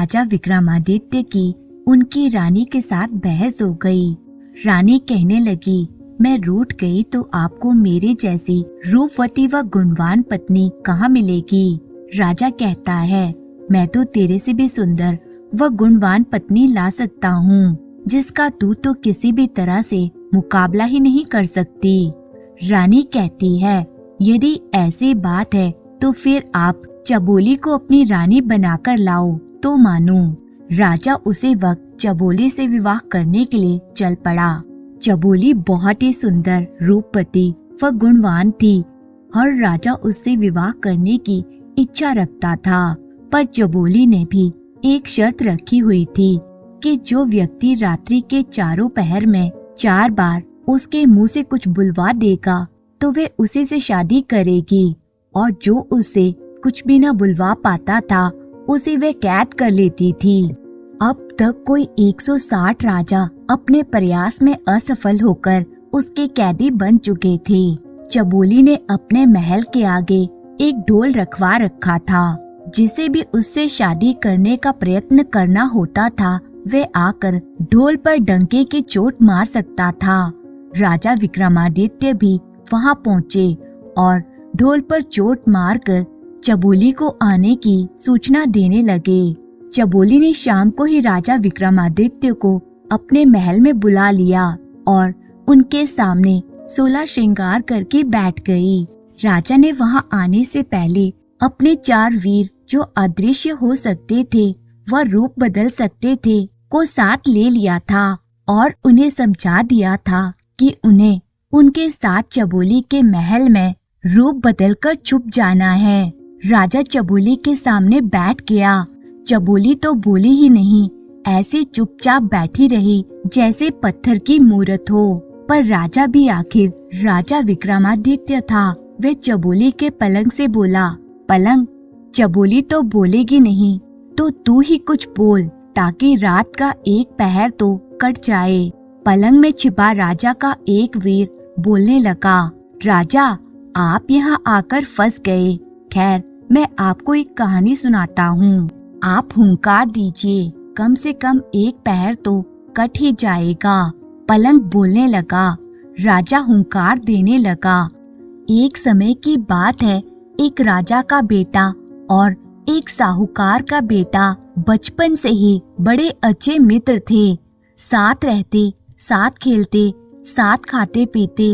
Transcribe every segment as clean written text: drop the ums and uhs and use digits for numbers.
राजा विक्रमादित्य की उनकी रानी के साथ बहस हो गई। रानी कहने लगी, मैं रूठ गई तो आपको मेरे जैसी रूपवती व गुणवान पत्नी कहाँ मिलेगी। राजा कहता है, मैं तो तेरे से भी सुंदर व गुणवान पत्नी ला सकता हूँ, जिसका तू तो किसी भी तरह से मुकाबला ही नहीं कर सकती। रानी कहती है, यदि ऐसी बात है तो फिर आप चबोली को अपनी रानी बनाकर लाओ तो मानूं। राजा उसी वक्त चबोली से विवाह करने के लिए चल पड़ा। चबोली बहुत ही सुंदर, रूपवती व गुणवान थी और राजा उससे विवाह करने की इच्छा रखता था। पर चबोली ने भी एक शर्त रखी हुई थी कि जो व्यक्ति रात्रि के चारों पहर में 4 बार उसके मुंह से कुछ बुलवा देगा तो वे उसी से शादी करेगी, और जो उससे कुछ भी न बुलवा पाता था उसे वे कैद कर लेती थी। अब तक कोई 160 राजा अपने प्रयास में असफल होकर उसके कैदी बन चुके थे। चबोली ने अपने महल के आगे एक ढोल रखवा रखा था। जिसे भी उससे शादी करने का प्रयत्न करना होता था वे आकर ढोल पर डंके की चोट मार सकता था। राजा विक्रमादित्य भी वहां पहुंचे और ढोल पर चोट मारकर चबोली को आने की सूचना देने लगे। चबोली ने शाम को ही राजा विक्रमादित्य को अपने महल में बुला लिया और उनके सामने 16 श्रृंगार करके बैठ गई। राजा ने वहां आने से पहले अपने 4 वीर जो अदृश्य हो सकते थे व रूप बदल सकते थे को साथ ले लिया था और उन्हें समझा दिया था कि उन्हें उनके साथ चबोली के महल में रूप बदलकर छुप जाना है। राजा चबोली के सामने बैठ गया। चबोली तो बोली ही नहीं, ऐसी चुपचाप बैठी रही जैसे पत्थर की मूरत हो। पर राजा भी आखिर राजा विक्रमादित्य था। वे चबोली के पलंग से बोला, पलंग, चबोली तो बोलेगी नहीं तो तू ही कुछ बोल ताकि रात का एक पहर तो कट जाए। पलंग में छिपा राजा का एक वीर बोलने लगा, राजा आप यहाँ आकर फंस गए। खैर मैं आपको एक कहानी सुनाता हूँ, आप हुंकार दीजिए, कम से कम एक पहर तो कट ही जाएगा। पलंग बोलने लगा, राजा हुंकार देने लगा। एक समय की बात है, एक राजा का बेटा और एक साहूकार का बेटा बचपन से ही बड़े अच्छे मित्र थे। साथ रहते, साथ खेलते, साथ खाते पीते।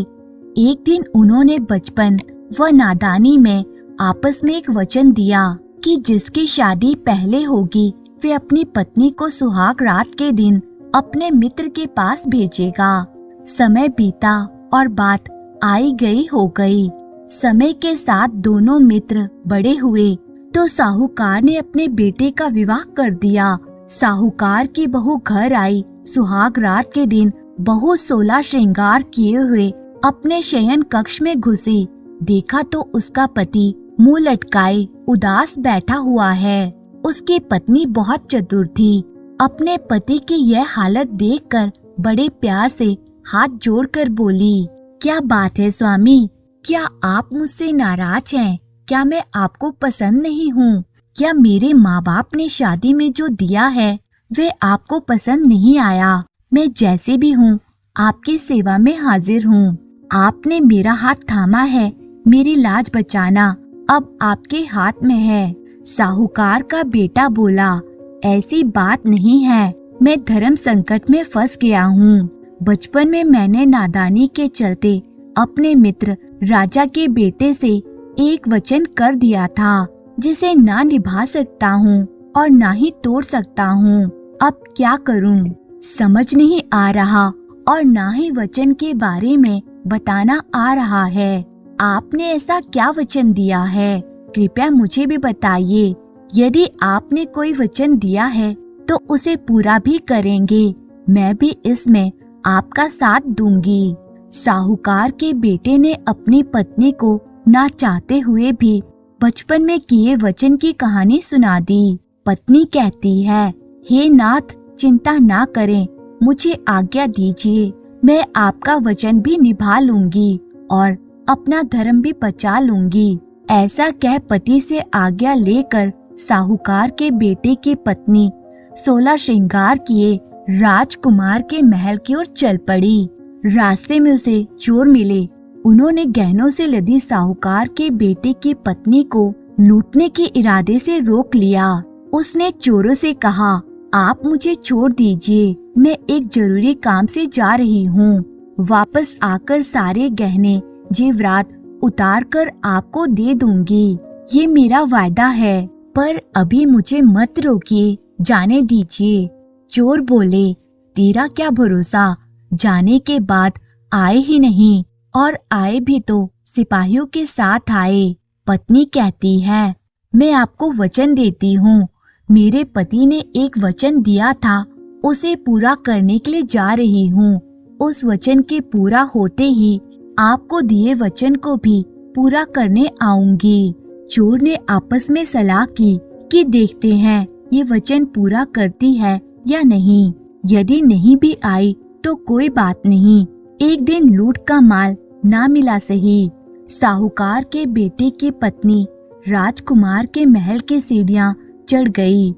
एक दिन उन्होंने बचपन व नादानी में आपस में एक वचन दिया कि जिसकी शादी पहले होगी वे अपनी पत्नी को सुहाग रात के दिन अपने मित्र के पास भेजेगा। समय बीता और बात आई गई हो गई। समय के साथ दोनों मित्र बड़े हुए तो साहूकार ने अपने बेटे का विवाह कर दिया। साहूकार की बहू घर आई। सुहाग रात के दिन बहू 16 श्रृंगार किए हुए अपने शयन कक्ष में घुसी। देखा तो उसका पति मुंह लटकाए उदास बैठा हुआ है। उसकी पत्नी बहुत चतुर थी। अपने पति की यह हालत देखकर बड़े प्यार से हाथ जोड़कर बोली, क्या बात है स्वामी, क्या आप मुझसे नाराज हैं? क्या मैं आपको पसंद नहीं हूँ? क्या मेरे माँ बाप ने शादी में जो दिया है वे आपको पसंद नहीं आया? मैं जैसे भी हूँ आपकी सेवा में हाजिर हूँ। आपने मेरा हाथ थामा है, मेरी लाज बचाना अब आपके हाथ में है। साहूकार का बेटा बोला, ऐसी बात नहीं है, मैं धर्म संकट में फंस गया हूँ। बचपन में मैंने नादानी के चलते अपने मित्र राजा के बेटे से एक वचन कर दिया था जिसे ना निभा सकता हूँ और ना ही तोड़ सकता हूँ। अब क्या करूँ समझ नहीं आ रहा और ना ही वचन के बारे में बताना आ रहा है। आपने ऐसा क्या वचन दिया है? कृपया मुझे भी बताइए। यदि आपने कोई वचन दिया है तो उसे पूरा भी करेंगे। मैं भी इसमें आपका साथ दूंगी। साहूकार के बेटे ने अपनी पत्नी को ना चाहते हुए भी बचपन में किए वचन की कहानी सुना दी। पत्नी कहती है, हे नाथ, चिंता ना करें, मुझे आज्ञा दीजिए, मैं आपका वचन भी निभा लूंगी और अपना धर्म भी बचा लूंगी। ऐसा कह पति से आज्ञा लेकर साहूकार के बेटे की पत्नी 16 श्रृंगार किए राजकुमार के महल की ओर चल पड़ी। रास्ते में उसे चोर मिले। उन्होंने गहनों से लदी साहूकार के बेटे की पत्नी को लूटने के इरादे से रोक लिया। उसने चोरों से कहा, आप मुझे छोड़ दीजिए, मैं एक जरूरी काम से जा रही हूँ। वापस आकर सारे गहने जेवरात उतार कर आपको दे दूंगी, ये मेरा वायदा है। पर अभी मुझे मत रोकिए, जाने दीजिए। चोर बोले, तेरा क्या भरोसा, जाने के बाद आए ही नहीं, और आए भी तो सिपाहियों के साथ आए। पत्नी कहती है, मैं आपको वचन देती हूँ, मेरे पति ने एक वचन दिया था, उसे पूरा करने के लिए जा रही हूँ। उस वचन के पूरा होते ही आपको दिए वचन को भी पूरा करने आऊंगी। चोर ने आपस में सलाह की कि देखते हैं ये वचन पूरा करती है या नहीं। यदि नहीं भी आई तो कोई बात नहीं, एक दिन लूट का माल ना मिला सही। साहूकार के बेटे की पत्नी राजकुमार के महल की सीढ़ियां चढ़ गई।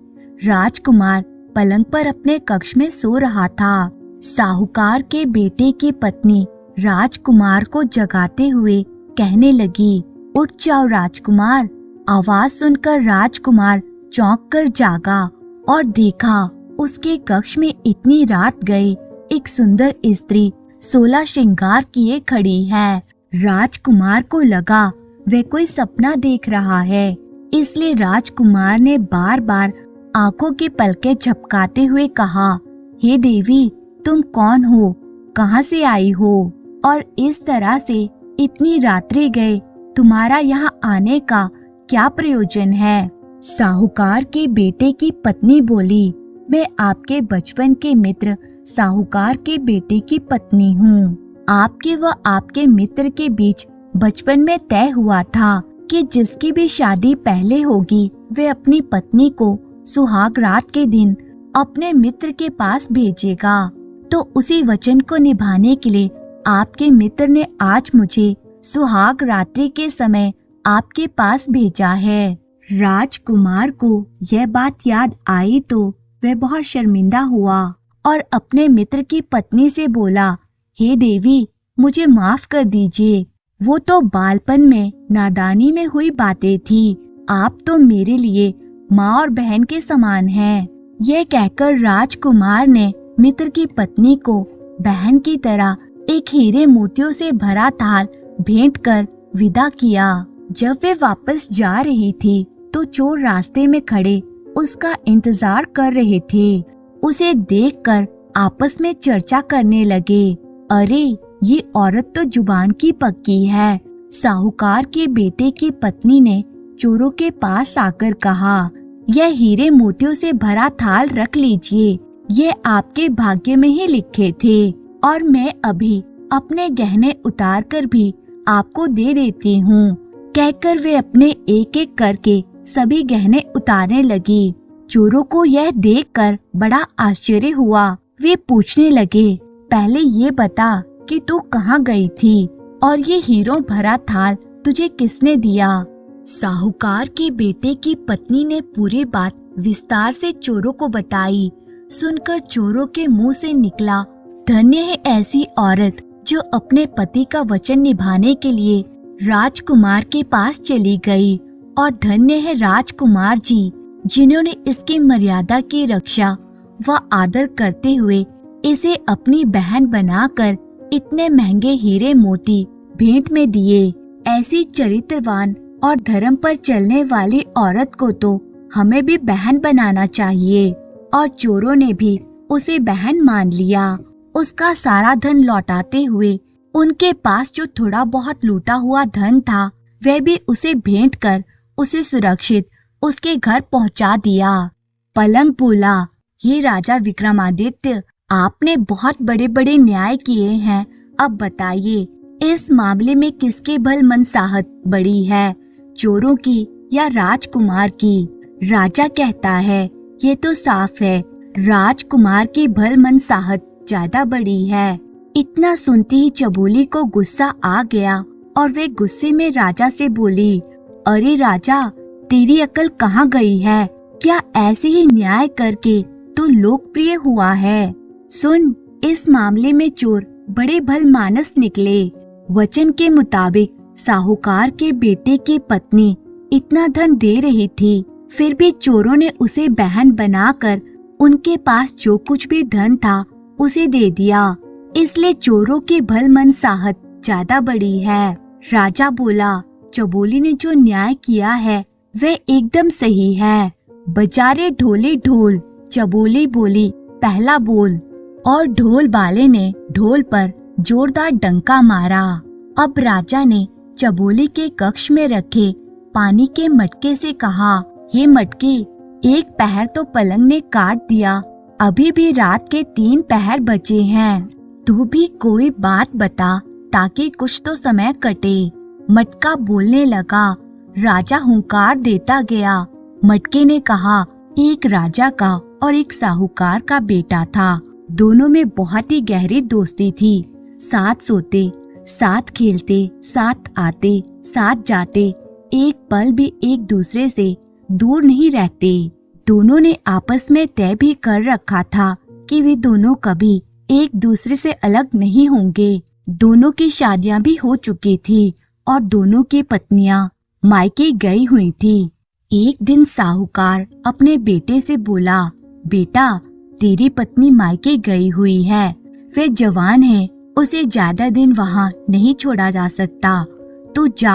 राजकुमार पलंग पर अपने कक्ष में सो रहा था। साहूकार के बेटे की पत्नी राजकुमार को जगाते हुए कहने लगी, उठ जाओ राजकुमार। आवाज सुनकर राजकुमार चौंक कर जागा और देखा उसके कक्ष में इतनी रात गई एक सुंदर स्त्री 16 श्रृंगार किए खड़ी है। राजकुमार को लगा वह कोई सपना देख रहा है, इसलिए राजकुमार ने बार बार आंखों की पलकें झपकाते हुए कहा, हे देवी, तुम कौन हो, कहाँ से आई हो, और इस तरह से इतनी रात्रि गए, तुम्हारा यहाँ आने का क्या प्रयोजन है। साहूकार के बेटे की पत्नी बोली, मैं आपके बचपन के मित्र साहूकार के बेटे की पत्नी हूँ। आपके व आपके मित्र के बीच बचपन में तय हुआ था कि जिसकी भी शादी पहले होगी वे अपनी पत्नी को सुहाग रात के दिन अपने मित्र के पास भेजेगा। तो उसी वचन को निभाने के लिए आपके मित्र ने आज मुझे सुहाग रात्रि के समय आपके पास भेजा है। राजकुमार को यह बात याद आई तो वह बहुत शर्मिंदा हुआ और अपने मित्र की पत्नी से बोला, हे देवी, मुझे माफ कर दीजिए, वो तो बालपन में नादानी में हुई बातें थी। आप तो मेरे लिए माँ और बहन के समान हैं। यह कहकर राजकुमार ने मित्र की पत्नी को बहन की तरह एक हीरे मोतियों से भरा थाल भेंट कर विदा किया। जब वे वापस जा रही थी तो चोर रास्ते में खड़े उसका इंतजार कर रहे थे। उसे देखकर आपस में चर्चा करने लगे, अरे ये औरत तो जुबान की पक्की है। साहूकार के बेटे की पत्नी ने चोरों के पास आकर कहा, यह हीरे मोतियों से भरा थाल रख लीजिए, ये आपके भाग्य में ही लिखे थे और मैं अभी अपने गहने उतार कर भी आपको दे देती हूँ। कहकर वे अपने एक एक करके सभी गहने उतारने लगी। चोरों को यह देखकर बड़ा आश्चर्य हुआ। वे पूछने लगे, पहले ये बता कि तू कहाँ गई थी और ये हीरों भरा थाल तुझे किसने दिया। साहूकार के बेटे की पत्नी ने पूरी बात विस्तार से चोरों को बताई। सुनकर चोरों के मुंह से निकला, धन्य है ऐसी औरत जो अपने पति का वचन निभाने के लिए राजकुमार के पास चली गई, और धन्य है राजकुमार जी जिन्होंने इसकी मर्यादा की रक्षा व आदर करते हुए इसे अपनी बहन बनाकर इतने महंगे हीरे मोती भेंट में दिए। ऐसी चरित्रवान और धर्म पर चलने वाली औरत को तो हमें भी बहन बनाना चाहिए। और चोरों ने भी उसे बहन मान लिया। उसका सारा धन लौटाते हुए उनके पास जो थोड़ा बहुत लूटा हुआ धन था वह भी उसे भेंट कर उसे सुरक्षित उसके घर पहुंचा दिया। पलंग बोला, हे राजा विक्रमादित्य, आपने बहुत बड़े बड़े न्याय किए हैं, अब बताइए इस मामले में किसके भल मनसाहत बड़ी है, चोरों की या राजकुमार की। राजा कहता है, ये तो साफ है, राजकुमार की भल मनसाहत ज्यादा बड़ी है। इतना सुनते ही चबोली को गुस्सा आ गया और वे गुस्से में राजा से बोली, अरे राजा, तेरी अकल कहाँ गई है? क्या ऐसे ही न्याय करके तो लोकप्रिय हुआ है। सुन, इस मामले में चोर बड़े भलमानस निकले। वचन के मुताबिक साहूकार के बेटे की पत्नी इतना धन दे रही थी, फिर भी चोरों ने उसे बहन बनाकर उनके पास जो कुछ भी धन था उसे दे दिया। इसलिए चोरों की भलमनसाहत ज्यादा बड़ी है। राजा बोला, चबोली ने जो न्याय किया है वह एकदम सही है। बजारे ढोले ढोल, चबोली बोली, पहला बोल। और ढोल वाले ने ढोल पर जोरदार डंका मारा। अब राजा ने चबोली के कक्ष में रखे पानी के मटके से कहा, हे मटके, एक पहर तो पलंग ने काट दिया, अभी भी रात के 3 पहर बचे हैं। तू भी कोई बात बता ताकि कुछ तो समय कटे। मटका बोलने लगा। राजा हुंकार देता गया। मटके ने कहा, एक राजा का और एक साहूकार का बेटा था। दोनों में बहुत ही गहरी दोस्ती थी। साथ सोते, साथ खेलते, साथ आते, साथ जाते, एक पल भी एक दूसरे से दूर नहीं रहते। दोनों ने आपस में तय भी कर रखा था कि वे दोनों कभी एक दूसरे से अलग नहीं होंगे। दोनों की शादियां भी हो चुकी थी और दोनों की पत्नियां मायके गई हुई थी। एक दिन साहूकार अपने बेटे से बोला, बेटा, तेरी पत्नी मायके गई हुई है, वे जवान है, उसे ज्यादा दिन वहाँ नहीं छोड़ा जा सकता। तू जा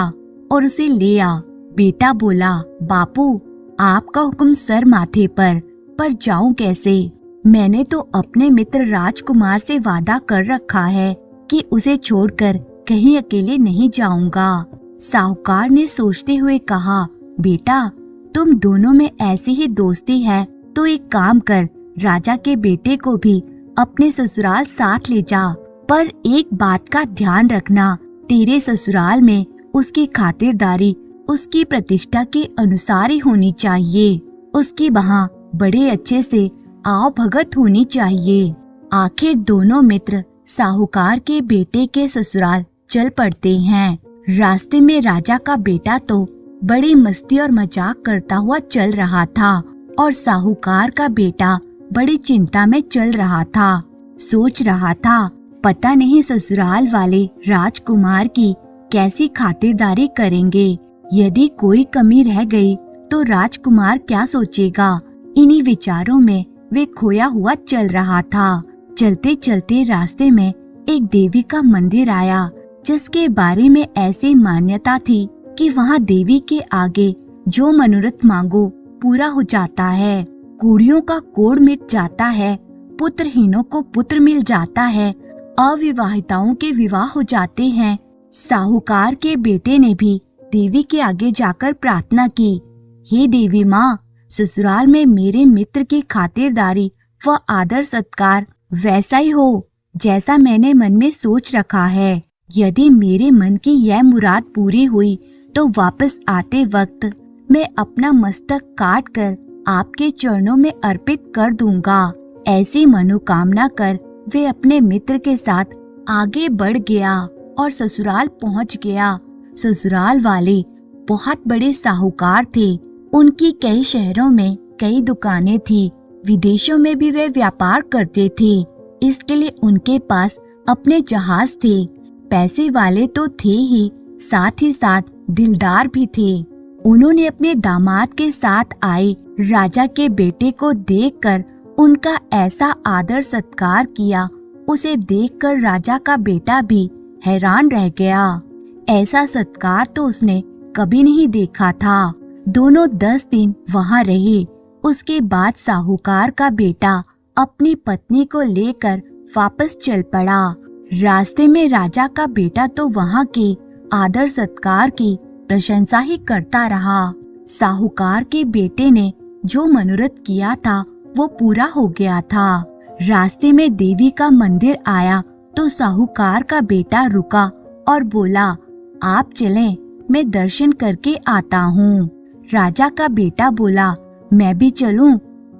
और उसे ले आ। बेटा बोला, बापू, आपका हुक्म सर माथे पर जाऊं कैसे? मैंने तो अपने मित्र राजकुमार से वादा कर रखा है कि उसे छोड़कर कहीं अकेले नहीं जाऊंगा। साहूकार ने सोचते हुए कहा, बेटा, तुम दोनों में ऐसी ही दोस्ती है तो एक काम कर, राजा के बेटे को भी अपने ससुराल साथ ले जा, पर एक बात का ध्यान रखना, तेरे ससुराल में उसकी खातिरदारी उसकी प्रतिष्ठा के अनुसार ही होनी चाहिए। उसकी वहाँ बड़े अच्छे से आओ भगत होनी चाहिए। आखिर दोनों मित्र साहूकार के बेटे के ससुराल चल पड़ते हैं। रास्ते में राजा का बेटा तो बड़ी मस्ती और मजाक करता हुआ चल रहा था और साहूकार का बेटा बड़ी चिंता में चल रहा था। सोच रहा था, पता नहीं ससुराल वाले राजकुमार की कैसी खातिरदारी करेंगे। यदि कोई कमी रह गई तो राजकुमार क्या सोचेगा। इन्हीं विचारों में वे खोया हुआ चल रहा था। चलते चलते रास्ते में एक देवी का मंदिर आया, जिसके बारे में ऐसी मान्यता थी कि वहाँ देवी के आगे जो मनोरथ मांगो पूरा हो जाता है। कुड़ियों का कोढ़ मिट जाता है, पुत्रहीनों को पुत्र मिल जाता है, अविवाहिताओं के विवाह हो जाते हैं। साहूकार के बेटे ने भी देवी के आगे जाकर प्रार्थना की, हे देवी माँ, ससुराल में मेरे मित्र की खातिरदारी व आदर सत्कार वैसा ही हो जैसा मैंने मन में सोच रखा है। यदि मेरे मन की यह मुराद पूरी हुई तो वापस आते वक्त मैं अपना मस्तक काट कर आपके चरणों में अर्पित कर दूंगा। ऐसी मनोकामना कर वे अपने मित्र के साथ आगे बढ़ गया और ससुराल पहुंच गया। ससुराल वाले बहुत बड़े साहूकार थे। उनकी कई शहरों में कई दुकानें थी। विदेशों में भी वे व्यापार करते थे। इसके लिए उनके पास अपने जहाज थे। पैसे वाले तो थे ही साथ दिलदार भी थे। उन्होंने अपने दामाद के साथ आए राजा के बेटे को देखकर उनका ऐसा आदर सत्कार किया, उसे देखकर राजा का बेटा भी हैरान रह गया। ऐसा सत्कार तो उसने कभी नहीं देखा था। दोनों 10 दिन वहाँ रहे। उसके बाद साहूकार का बेटा अपनी पत्नी को लेकर वापस चल पड़ा। रास्ते में राजा का बेटा तो वहाँ के आदर सत्कार की प्रशंसा ही करता रहा। साहूकार के बेटे ने जो मनोरथ किया था वो पूरा हो गया था। रास्ते में देवी का मंदिर आया तो साहूकार का बेटा रुका और बोला, आप चलें, मैं दर्शन करके आता हूँ। राजा का बेटा बोला, मैं भी चलूं,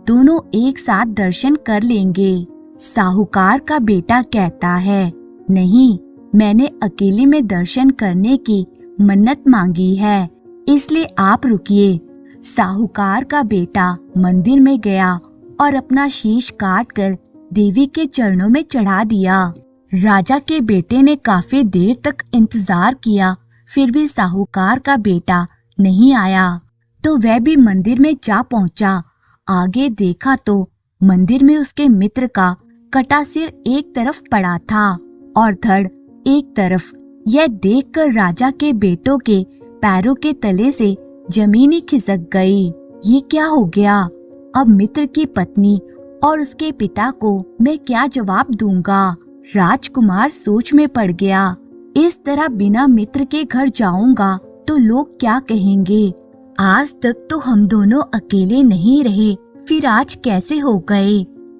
दोनों एक साथ दर्शन कर लेंगे। साहूकार का बेटा कहता है, नहीं, मैंने अकेले में दर्शन करने की मन्नत मांगी है, इसलिए आप रुकिए। साहूकार का बेटा मंदिर में गया और अपना शीश काट कर देवी के चरणों में चढ़ा दिया। राजा के बेटे ने काफी देर तक इंतजार किया, फिर भी साहूकार का बेटा नहीं आया, तो वह भी मंदिर में जा पहुंचा। आगे देखा तो मंदिर में उसके मित्र का कटा सिर एक तरफ पड़ा था और धड़ एक तरफ। यह देखकर राजा के बेटों के पैरों के तले से जमीन ही खिसक गई। ये क्या हो गया? अब मित्र की पत्नी और उसके पिता को मैं क्या जवाब दूंगा? राजकुमार सोच में पड़ गया। इस तरह बिना मित्र के घर जाऊंगा तो लोग क्या कहेंगे? आज तक तो हम दोनों अकेले नहीं रहे, फिर आज कैसे हो गए?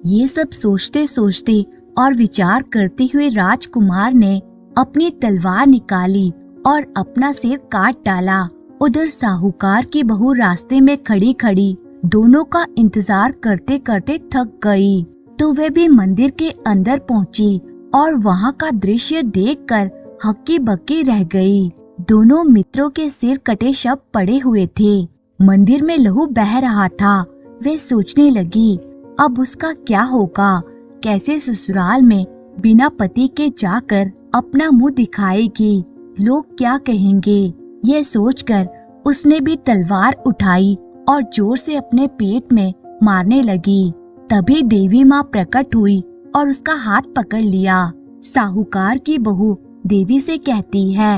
ये सब सोचते सोचते और विचार करते हुए राजकुमार ने अपनी तलवार निकाली और अपना सिर काट डाला। उधर साहूकार की बहू रास्ते में खड़ी खड़ी दोनों का इंतजार करते करते थक गई, तो वह भी मंदिर के अंदर पहुंची और वहां का दृश्य देखकर हक्की बक्की रह गई। दोनों मित्रों के सिर कटे शव पड़े हुए थे। मंदिर में लहू बह रहा था। वे सोचने लगी, अब उसका क्या होगा? कैसे ससुराल में बिना पति के जाकर अपना मुंह दिखाएगी? लोग क्या कहेंगे? यह सोचकर उसने भी तलवार उठाई और जोर से अपने पेट में मारने लगी। तभी देवी माँ प्रकट हुई और उसका हाथ पकड़ लिया। साहूकार की बहू देवी से कहती है,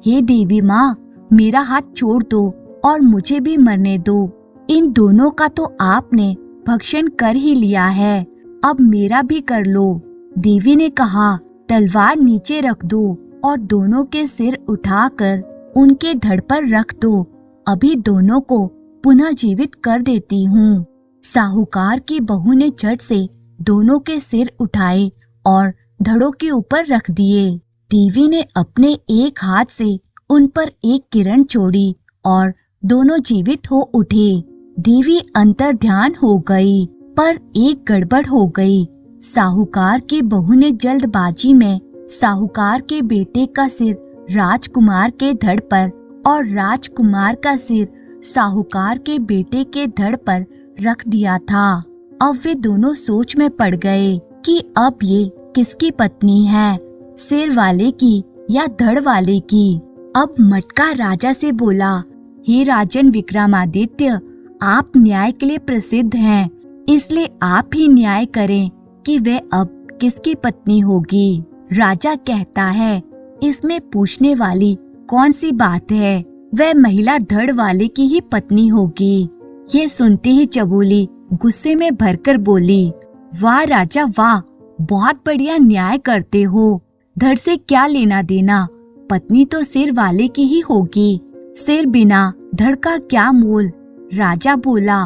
हे देवी माँ, मेरा हाथ छोड़ दो और मुझे भी मरने दो। इन दोनों का तो आपने भक्षण कर ही लिया है, अब मेरा भी कर लो। देवी ने कहा, तलवार नीचे रख दो और दोनों के सिर उठाकर उनके धड़ पर रख दो। अभी दोनों को पुनः जीवित कर देती हूँ। साहूकार की बहू ने झट से दोनों के सिर उठाए और धड़ों के ऊपर रख दिए। देवी ने अपने एक हाथ से उन पर एक किरण छोड़ी और दोनों जीवित हो उठे। देवी अंतर ध्यान हो गई, पर एक गड़बड़ हो गई। साहूकार की बहू ने जल्दबाजी में साहूकार के बेटे का सिर राजकुमार के धड़ पर और राजकुमार का सिर साहूकार के बेटे के धड़ पर रख दिया था। अब वे दोनों सोच में पड़ गए कि अब ये किसकी पत्नी है, सिर वाले की या धड़ वाले की। अब मटका राजा से बोला, हे राजन विक्रमादित्य, आप न्याय के लिए प्रसिद्ध हैं, इसलिए आप ही न्याय करें कि वह अब किसकी पत्नी होगी। राजा कहता है, इसमें पूछने वाली कौन सी बात है, वह महिला धड़ वाले की ही पत्नी होगी। ये सुनते ही चबोली गुस्से में भरकर बोली, वाह राजा वाह, बहुत बढ़िया न्याय करते हो। धड़ से क्या लेना देना, पत्नी तो सिर वाले की ही होगी। सिर बिना धड़ का क्या मोल। राजा बोला,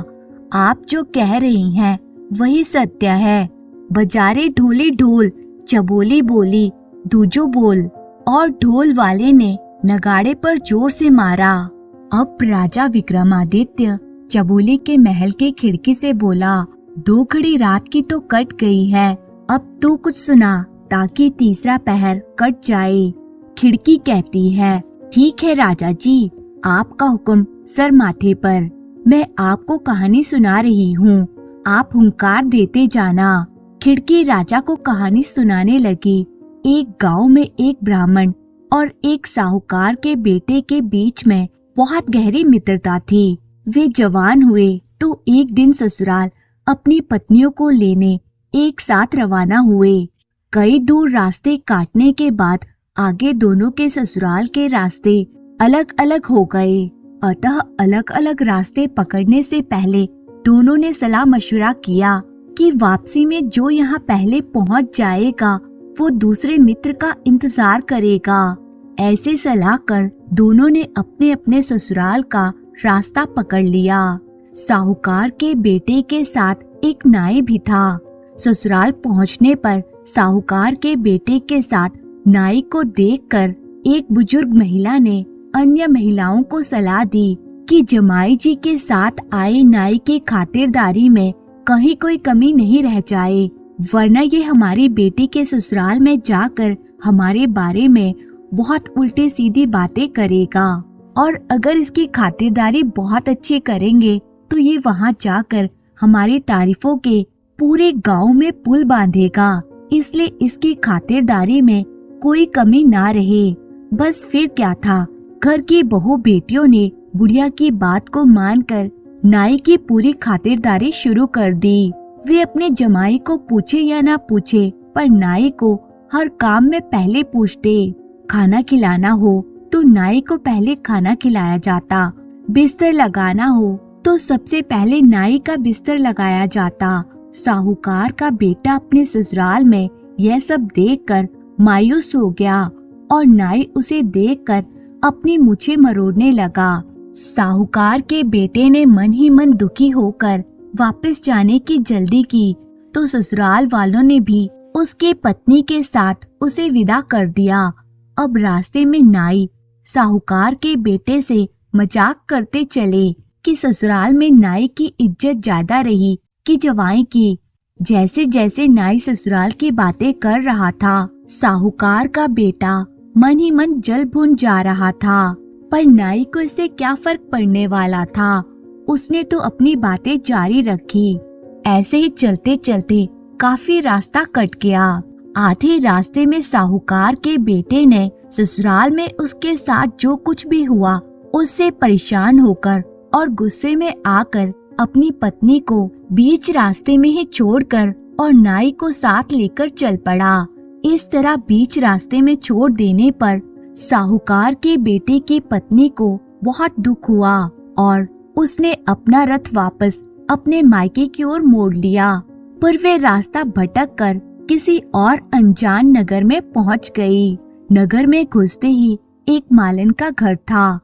आप जो कह रही हैं वही सत्य है। बजारे ढोली ढोल, चबोली बोली दूजो बोल, और ढोल वाले ने नगाड़े पर जोर से मारा। अब राजा विक्रमादित्य चबोली के महल के खिड़की से बोला, 2 घड़ी रात की तो कट गई है, अब तू कुछ सुना ताकि तीसरा पहर कट जाए। खिड़की कहती है, ठीक है राजा जी, आपका हुक्म सर माथे पर। मैं आपको कहानी सुना रही हूँ, आप हुंकार देते जाना। खिड़की राजा को कहानी सुनाने लगी। एक गांव में एक ब्राह्मण और एक साहूकार के बेटे के बीच में बहुत गहरी मित्रता थी। वे जवान हुए तो एक दिन ससुराल अपनी पत्नियों को लेने एक साथ रवाना हुए। कई दूर रास्ते काटने के बाद आगे दोनों के ससुराल के रास्ते अलग अलग हो गए। अतः अलग अलग रास्ते पकड़ने से पहले दोनों ने सलाह मशवरा किया कि वापसी में जो यहाँ पहले पहुँच जाएगा वो दूसरे मित्र का इंतजार करेगा। ऐसे सलाह कर दोनों ने अपने अपने ससुराल का रास्ता पकड़ लिया। साहूकार के बेटे के साथ एक नाई भी था। ससुराल पहुँचने पर साहूकार के बेटे के साथ नाई को देखकर एक बुजुर्ग महिला ने अन्य महिलाओं को सलाह दी कि जमाई जी के साथ आए नाई की खातिरदारी में कहीं कोई कमी नहीं रह जाए, वरना ये हमारी बेटी के ससुराल में जाकर हमारे बारे में बहुत उल्टी सीधी बातें करेगा, और अगर इसकी खातिरदारी बहुत अच्छी करेंगे तो ये वहाँ जाकर हमारी तारीफों के पूरे गांव में पुल बांधेगा, इसलिए इसकी खातिरदारी में कोई कमी ना रहे। बस फिर क्या था, घर की बहू बेटियों ने बुढ़िया की बात को मानकर नाई की पूरी खातिरदारी शुरू कर दी। वे अपने जमाई को पूछे या ना पूछे, पर नाई को हर काम में पहले पूछते। खाना खिलाना हो तो नाई को पहले खाना खिलाया जाता, बिस्तर लगाना हो तो सबसे पहले नाई का बिस्तर लगाया जाता। साहूकार का बेटा अपने ससुराल में यह सब देखकर मायूस हो गया और नाई उसे देखकर अपनी मूछें मरोड़ने लगा। साहूकार के बेटे ने मन ही मन दुखी होकर वापस जाने की जल्दी की, तो ससुराल वालों ने भी उसकी पत्नी के साथ उसे विदा कर दिया। अब रास्ते में नाई साहूकार के बेटे से मजाक करते चले कि ससुराल में नाई की इज्जत ज्यादा रही कि जवाई की। जैसे जैसे नाई ससुराल की बातें कर रहा था, साहूकार का बेटा मन ही मन जल भुन जा रहा था, पर नाई को इससे क्या फर्क पड़ने वाला था। उसने तो अपनी बातें जारी रखी। ऐसे ही चलते चलते काफी रास्ता कट गया। आधे रास्ते में साहूकार के बेटे ने ससुराल में उसके साथ जो कुछ भी हुआ उससे परेशान होकर और गुस्से में आकर अपनी पत्नी को बीच रास्ते में ही छोड़कर और नाई को साथ लेकर चल पड़ा। इस तरह बीच रास्ते में छोड़ देने पर साहूकार के बेटे की पत्नी को बहुत दुख हुआ और उसने अपना रथ वापस अपने मायके की ओर मोड़ लिया। पर वे रास्ता भटक कर किसी और अनजान नगर में पहुंच गई। नगर में घुसते ही एक मालन का घर था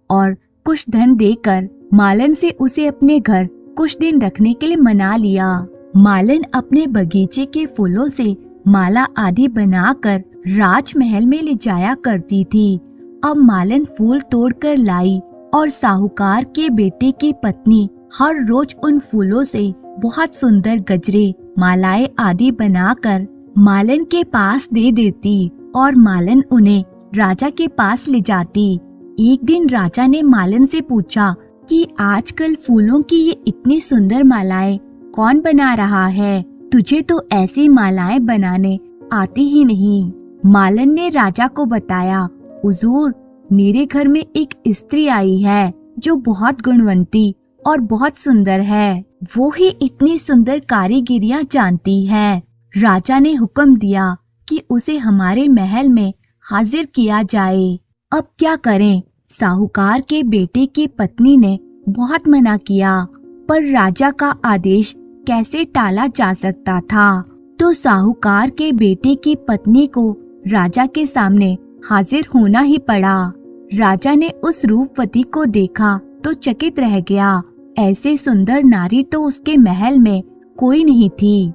और कुछ धन देकर मालन से उसे अपने घर कुछ दिन रखने के लिए मना लिया। मालन अपने बगीचे के फूलों से माला आदि बनाकर राजमहल में ले जाया करती थी। अब मालन फूल तोड़कर लाई और साहूकार के बेटे की पत्नी हर रोज उन फूलों से बहुत सुंदर गजरे, मालाएं आदि बनाकर मालन के पास दे देती और मालन उन्हें राजा के पास ले जाती। एक दिन राजा ने मालन से पूछा कि आजकल फूलों की ये इतनी सुंदर मालाएं कौन बना रहा है? तुझे तो ऐसी मालाएं बनाने आती ही नहीं। मालन ने राजा को बताया, हुजूर, मेरे घर में एक स्त्री आई है जो बहुत गुणवंती और बहुत सुंदर है। वो ही इतनी सुंदर कारीगिरियां जानती है। राजा ने हुक्म दिया कि उसे हमारे महल में हाजिर किया जाए। अब क्या करें? साहूकार के बेटे की पत्नी ने बहुत मना किया, पर राजा का आदेश कैसे टाला जा सकता था? तो साहूकार के बेटे की पत्नी को राजा के सामने हाजिर होना ही पड़ा। राजा ने उस रूपवती को देखा तो चकित रह गया। ऐसे सुंदर नारी तो उसके महल में कोई नहीं थी।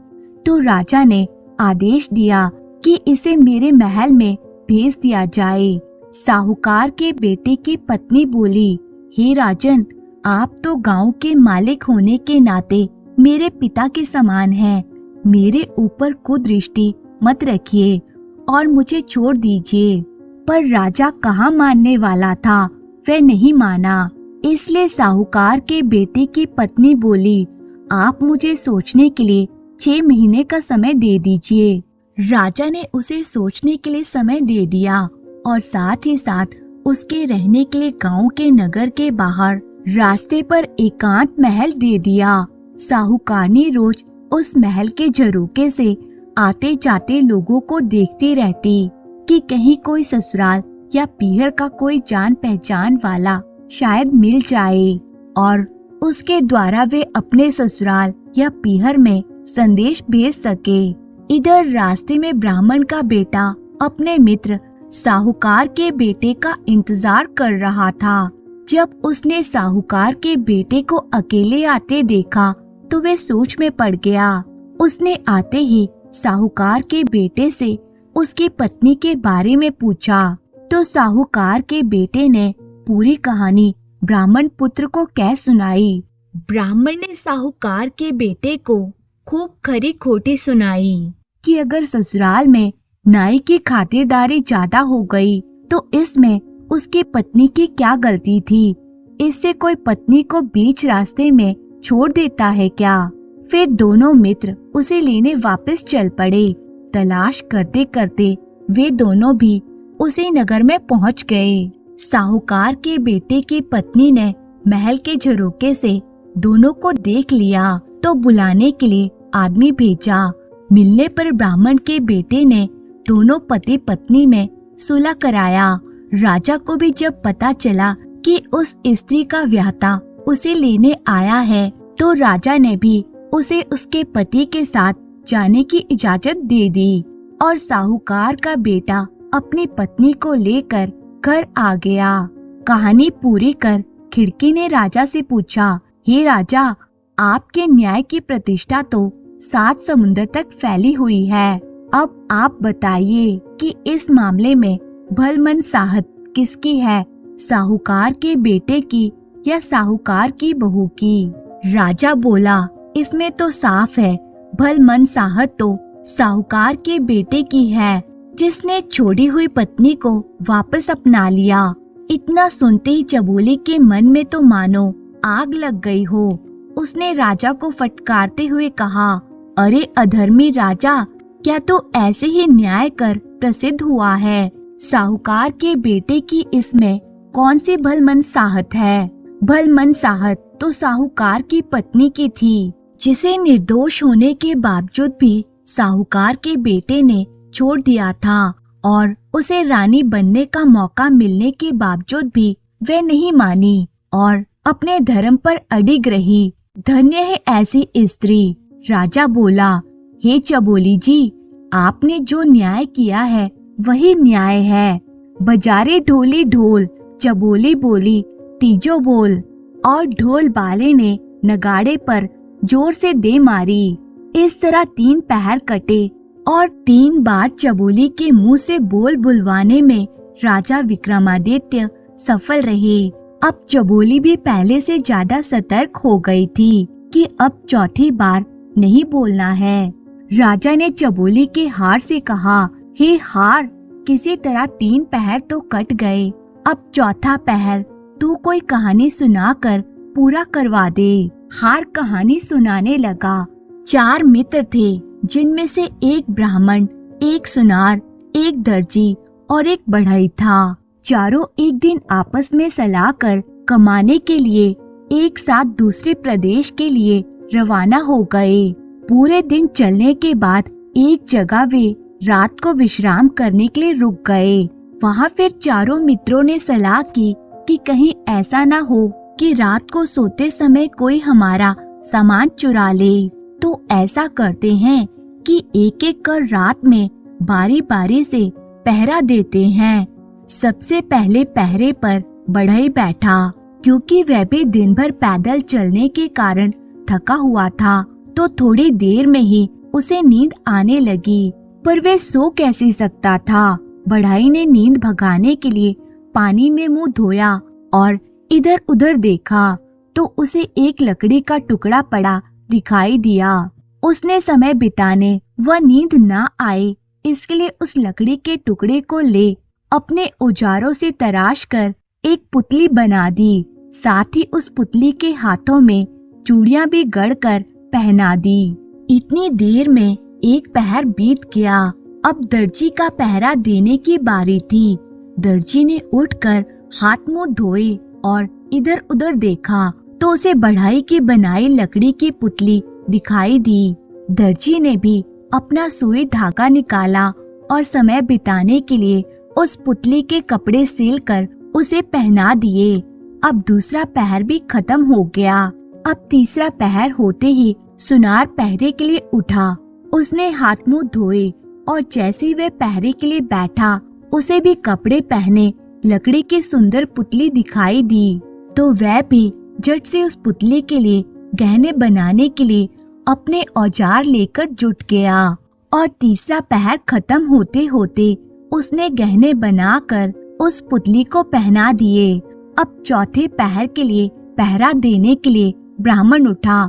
तो राजा ने आदेश दिया कि इसे मेरे महल में भेज दिया जाए। साहूकार के बेटे की पत्नी बोली, हे राजन, आप तो गांव के मालिक होने के नाते मेरे पिता के समान हैं। मेरे ऊपर कुदृष्टि मत रखिए और मुझे छोड़ दीजिए। पर राजा कहाँ मानने वाला था, वह नहीं माना। इसलिए साहूकार के बेटे की पत्नी बोली, आप मुझे सोचने के लिए 6 महीने का समय दे दीजिए। राजा ने उसे सोचने के लिए समय दे दिया और साथ ही साथ उसके रहने के लिए गांव के नगर के बाहर रास्ते पर एकांत महल दे दिया। साहूकारनी रोज उस महल के झरोके से आते जाते लोगों को देखती रहती कि कहीं कोई ससुराल या पीहर का कोई जान पहचान वाला शायद मिल जाए और उसके द्वारा वे अपने ससुराल या पीहर में संदेश भेज सके। इधर रास्ते में ब्राह्मण का बेटा अपने मित्र साहूकार के बेटे का इंतजार कर रहा था। जब उसने साहूकार के बेटे को अकेले आते देखा तो वे सोच में पड़ गया। उसने आते ही साहूकार के बेटे से उसकी पत्नी के बारे में पूछा तो साहूकार के बेटे ने पूरी कहानी ब्राह्मण पुत्र को कह सुनाई। ब्राह्मण ने साहूकार के बेटे को खूब खरी खोटी सुनाई कि अगर ससुराल में नाई की खातिरदारी ज्यादा हो गई तो इसमें उसकी पत्नी की क्या गलती थी। इससे कोई पत्नी को बीच रास्ते में छोड़ देता है क्या? फिर दोनों मित्र उसे लेने वापस चल पड़े। तलाश करते करते वे दोनों भी उसी नगर में पहुंच गए। साहूकार के बेटे की पत्नी ने महल के झरोके से दोनों को देख लिया तो बुलाने के लिए आदमी भेजा। मिलने पर ब्राह्मण के बेटे ने दोनों पति पत्नी में सुलह कराया। राजा को भी जब पता चला कि उस स्त्री का व्याहता उसे लेने आया है तो राजा ने भी उसे उसके पति के साथ जाने की इजाजत दे दी और साहूकार का बेटा अपनी पत्नी को लेकर घर आ गया। कहानी पूरी कर खिड़की ने राजा से पूछा, हे राजा, आपके न्याय की प्रतिष्ठा तो 7 समुंदर तक फैली हुई है। अब आप बताइए कि इस मामले में भलमन साहत किसकी है, साहूकार के बेटे की या साहूकार की बहू की? राजा बोला, इसमें तो साफ है, भलमन साहत तो साहूकार के बेटे की है, जिसने छोड़ी हुई पत्नी को वापस अपना लिया। इतना सुनते ही चबोली के मन में तो मानो आग लग गई हो। उसने राजा को फटकारते हुए कहा, अरे अधर्मी राजा, क्या तू ऐसे ही न्याय कर प्रसिद्ध हुआ है? साहूकार के बेटे की इसमें कौन सी भलमन साहत है? भलमन साहत तो साहूकार की पत्नी की थी, जिसे निर्दोष होने के बावजूद भी साहूकार के बेटे ने छोड़ दिया था और उसे रानी बनने का मौका मिलने के बावजूद भी वह नहीं मानी और अपने धर्म पर अडिग रही। धन्य है ऐसी स्त्री। राजा बोला, हे चबोली जी, आपने जो न्याय किया है वही न्याय है। बजारे ढोली ढोल, चबोली बोली तीजो बोल, और ढोल बाले ने नगाड़े पर जोर से दे मारी। इस तरह 3 पहर कटे और 3 बार चबोली के मुंह से बोल बुलवाने में राजा विक्रमादित्य सफल रहे। अब चबोली भी पहले से ज्यादा सतर्क हो गई थी कि अब चौथी बार नहीं बोलना है। राजा ने चबोली के हार से कहा, हे हार, किसी तरह 3 पहर तो कट गए, अब चौथा पहर तू कोई कहानी सुनाकर पूरा करवा दे। हार कहानी सुनाने लगा। 4 मित्र थे, जिनमें से एक ब्राह्मण, एक सुनार, एक दर्जी और एक बढ़ई था। चारों एक दिन आपस में सलाह कर कमाने के लिए एक साथ दूसरे प्रदेश के लिए रवाना हो गए। पूरे दिन चलने के बाद एक जगह वे रात को विश्राम करने के लिए रुक गए। वहाँ फिर चारों मित्रों ने सलाह की कि कहीं ऐसा ना हो कि रात को सोते समय कोई हमारा सामान चुरा ले। तो ऐसा करते हैं कि एक एक कर रात में बारी बारी से पहरा देते हैं। सबसे पहले पहरे पर बढ़ई बैठा, क्योंकि वह भी दिन भर पैदल चलने के कारण थका हुआ था। तो थोड़ी देर में ही उसे नींद आने लगी, पर वह सो कैसे सकता था। बढ़ई ने नींद भगाने के लिए पानी में मुंह धोया और इधर उधर देखा तो उसे एक लकड़ी का टुकड़ा पड़ा दिखाई दिया। उसने समय बिताने व नींद ना आए इसके लिए उस लकड़ी के टुकड़े को ले अपने औजारों से तराश कर एक पुतली बना दी। साथ ही उस पुतली के हाथों में चूड़ियां भी गढ़कर पहना दी। इतनी देर में एक पहर बीत गया। अब दर्जी का पहरा देने की बारी थी। दर्जी ने उठकर हाथ मुंह धोए और इधर उधर देखा तो उसे बढ़ई की बनाई लकड़ी की पुतली दिखाई दी। दर्जी ने भी अपना सुई धागा निकाला और समय बिताने के लिए उस पुतली के कपड़े सिलकर उसे पहना दिए। अब दूसरा पहर भी खत्म हो गया। अब तीसरा पहर होते ही सुनार पहरे के लिए उठा। उसने हाथ मुंह धोए और जैसे ही वह पहरे के लिए बैठा उसे भी कपड़े पहने लकड़ी की सुंदर पुतली दिखाई दी। तो वह भी झट से उस पुतली के लिए गहने बनाने के लिए अपने औजार लेकर जुट गया। और तीसरा पहर खत्म होते होते उसने गहने बनाकर उस पुतली को पहना दिए। अब चौथे पहर के लिए पहरा देने के लिए ब्राह्मण उठा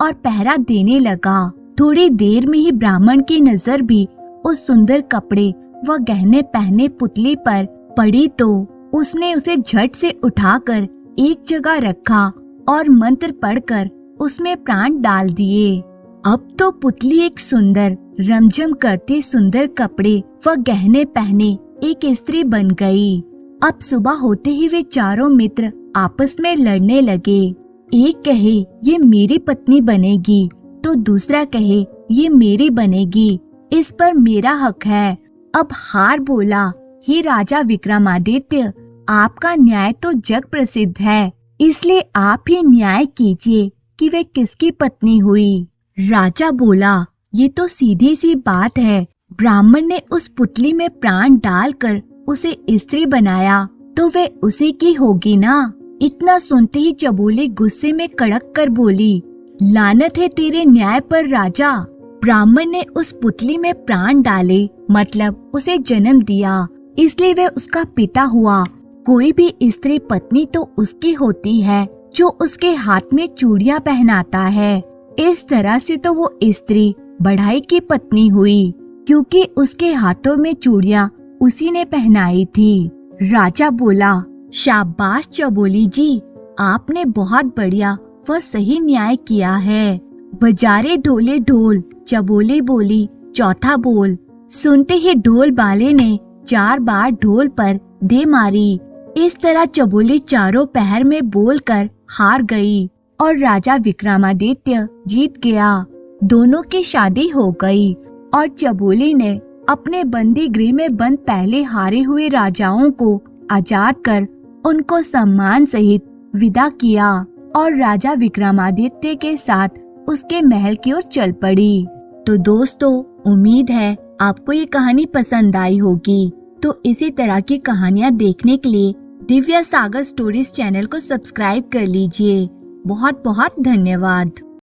और पहरा देने लगा। थोड़ी देर में ही ब्राह्मण की नजर भी उस सुंदर कपड़े व गहने पहने पुतली पर पड़ी तो उसने उसे झट से उठाकर एक जगह रखा और मंत्र पढ़कर उसमें प्राण डाल दिए। अब तो पुतली एक सुंदर रमझम करती सुंदर कपड़े व गहने पहने एक स्त्री बन गई। अब सुबह होते ही वे चारों मित्र आपस में लड़ने लगे। एक कहे ये मेरी पत्नी बनेगी तो दूसरा कहे ये मेरी बनेगी, इस पर मेरा हक है। अब हार बोला, हे राजा विक्रमादित्य, आपका न्याय तो जग प्रसिद्ध है, इसलिए आप ही न्याय कीजिए कि वे किसकी पत्नी हुई। राजा बोला, ये तो सीधी सी बात है, ब्राह्मण ने उस पुतली में प्राण डालकर उसे स्त्री बनाया तो वे उसी की होगी ना। इतना सुनते ही चबोली गुस्से में कड़क कर बोली, लानत है तेरे न्याय पर राजा। ब्राह्मण ने उस पुतली में प्राण डाले, मतलब उसे जन्म दिया, इसलिए वे उसका पिता हुआ। कोई भी स्त्री पत्नी तो उसकी होती है जो उसके हाथ में चूड़ियां पहनाता है। इस तरह से तो वो स्त्री बढ़ाई की पत्नी हुई, क्योंकि उसके हाथों में चूड़ियां उसी ने पहनाई थी। राजा बोला, शाबाश चबोली जी, आपने बहुत बढ़िया व सही न्याय किया है। बजारे ढोले ढोल, चबोली बोली चौथा बोल। सुनते ही ढोल वाले ने 4 बार ढोल पर दे मारी। इस तरह चबोली चारों पहर में बोलकर हार गई और राजा विक्रमादित्य जीत गया। दोनों की शादी हो गई और चबोली ने अपने बंदी गृह में बंद पहले हारे हुए राजाओं को आजाद कर उनको सम्मान सहित विदा किया और राजा विक्रमादित्य के साथ उसके महल की ओर चल पड़ी। तो दोस्तों, उम्मीद है आपको ये कहानी पसंद आई होगी। तो इसी तरह की कहानियाँ देखने के लिए दिव्या सागर स्टोरीज चैनल को सब्सक्राइब कर लीजिए। बहुत बहुत धन्यवाद।